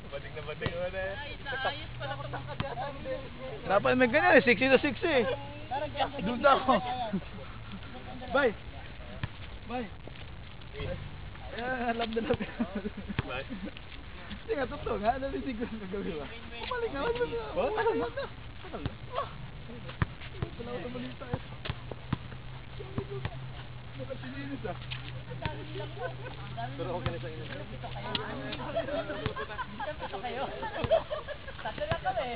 Bading na bading mo na. Ayos pala ito makadaan. Dapat may ganyan eh, 60 na 60 eh. Doon na ako. Bye. Bye. Ayan, alam na lang. Bye. Hindi nga, totoo nga. Nalinig ko na gagawin ba? Pumalik nga. Wala na. Takal na. Wala ko tumalita eh. Nakasilinis ah. Pero okay na sa inyo. Dito kayo. Tatlo lang kami.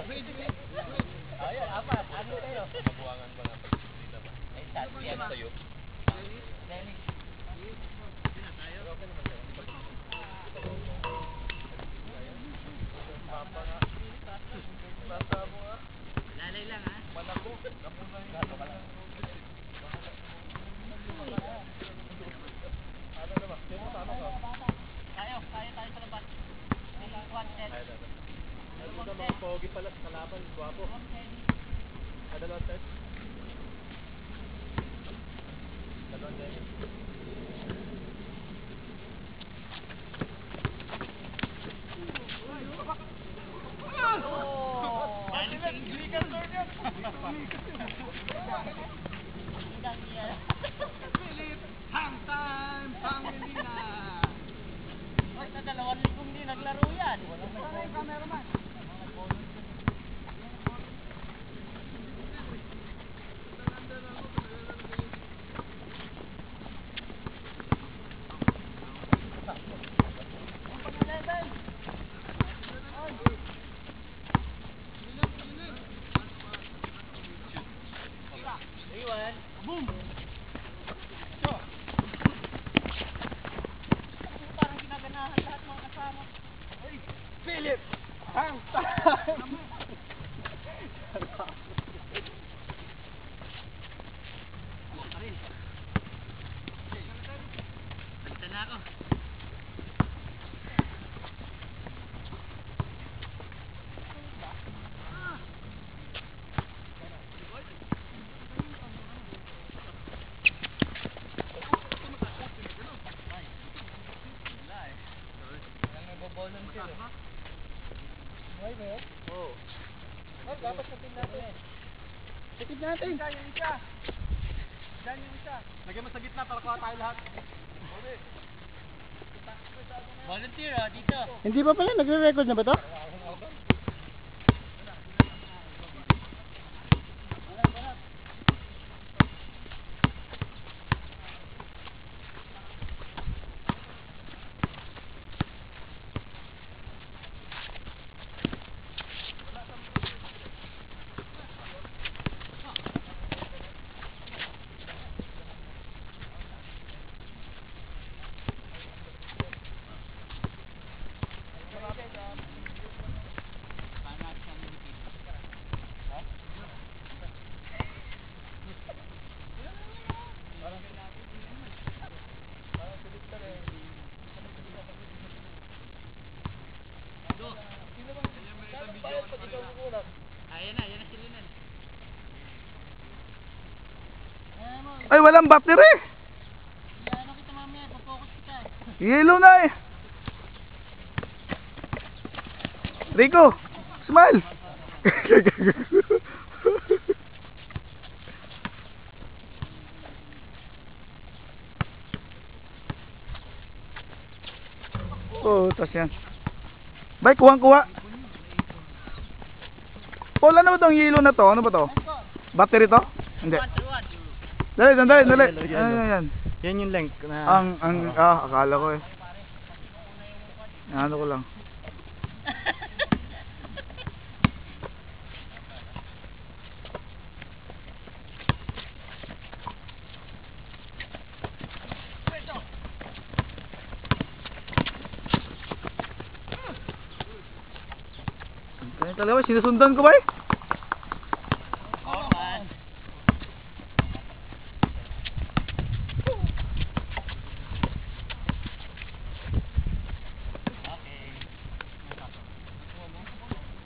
Ayan, apat. Ano kayo? Mabuangan ba nga pag-dita ba? Ay, tatlo yan. Sa'yo? Lenny. Papa nga. Bata mo nga. Lalay lang ha. Malako. Kapunay. Ano na ba? Sino tama ka? Tayo sa labas. May 110. Ano na mga pogi pala sa kalaban. Guwapo. Dalawang test. Dalawang test. Hang time, Pangilina. Sa 2 lingkong din naglaro yan. Sana yung cameraman. Iwan. Boom! Parang ginaganahan lahat mga kasama. Philip! Hang time! Basta na ako. Volunteer. Buhay ba yun? Oo. Oh, dapat natin natin. Sakit natin! Yung isa! Diyan yung isa! Lagyan mo sa gitna para kuha tayo lahat. Volunteer oh, dito. Hindi pa pala? Nagre-record na ba to? Ayan na si Linan. Ay, walang battery! Ano kita mamaya, focus kita eh. Yellow na eh! Rico! Smile! Oh, tas yan. Bay, kuha-kuha. Paul, ano ba itong yellow na to? Ano ba to? Battery to? Hindi. Dali, dali, dali. Yan. Yan yung length na... Akala ko eh. Ano ko lang. Kaya talaga, sinusundan ko ba eh? Oo man.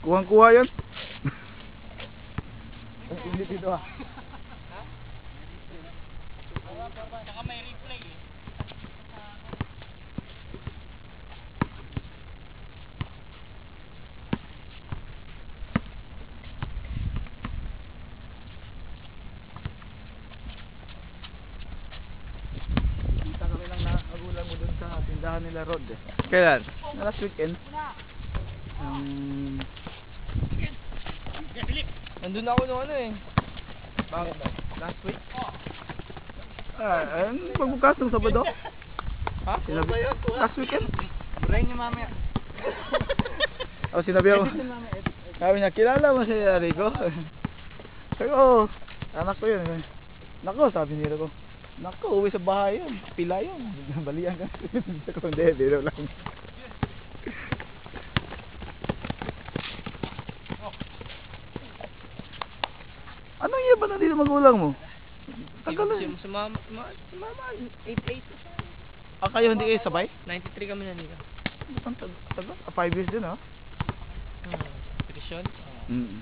Kuhang-kuha yan. Ang init dito ah. Saka may replay eh. Kita kami lang nakagulang mo dun sa tindahan nila Rod eh. Kailan? Last weekend. Nandun ako nung ano eh. Last week? Pagbukas ng Sabado. Ha? Sinabi, last weekend. Brain niyo mamaya. Sinabi ako. Sabi niya, kilala mo si Rico? Sabi ko, anak ko yun. Nako, sabi niya ko. Nako, uwi sa bahay yun. Pila yun. Balian ka. Sabi ko, hindi, biro lang. Anong iya ba na dito magulang mo? Tagal na. Si mama, 88. Kayo hindi kayo sabay? 93 kami na nila. Ang tagal. 5 years din ha? Petisyon? Mm.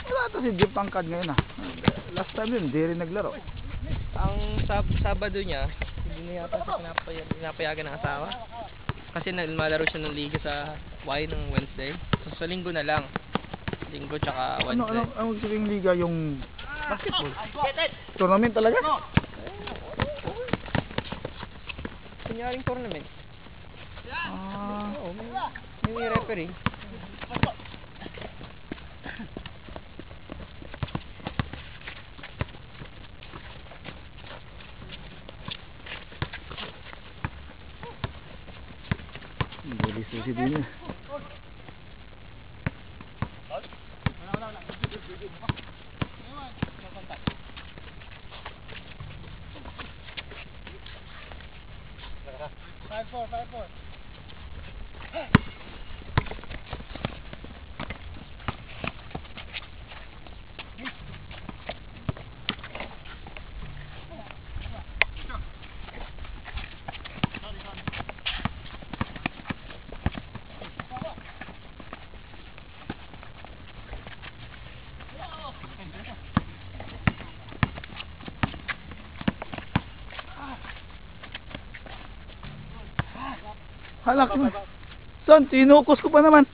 Wala ito si Jeep Tangkad ngayon ah. Last time yun, hindi rin naglaro. Ang Sabado niya, hindi na yata siya pinapayagan ng asawa. Kasi naglalaro siya ng liga sa Y ng Wednesday. So sa linggo na lang. Linggo tsaka Wednesday. Ano sabing liga yung basketball? Tournament talaga? Kunyaring tournament. Ah, Oo, may referee. Bilis na si Dino. Halak mo. Son, tinukos ko pa naman.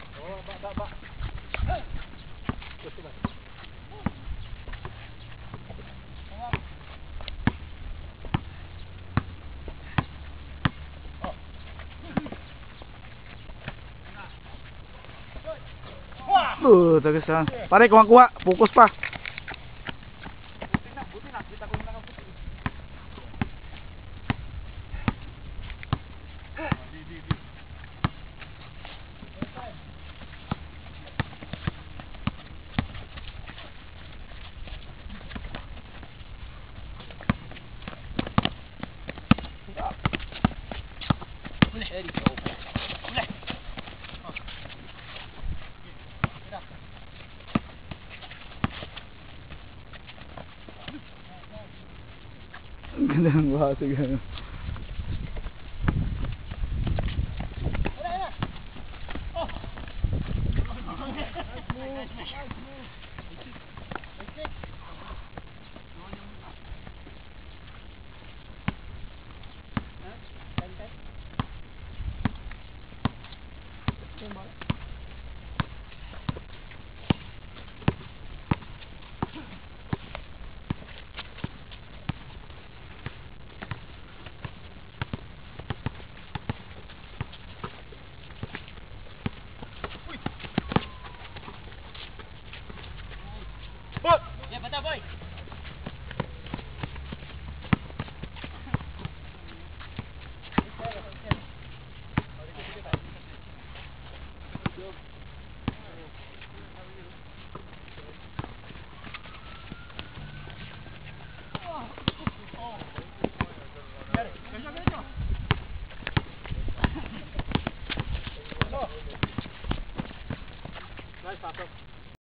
Tagas na. Pare, kuha-kuha. Focus pa. Ang ganda ng bahasig ano.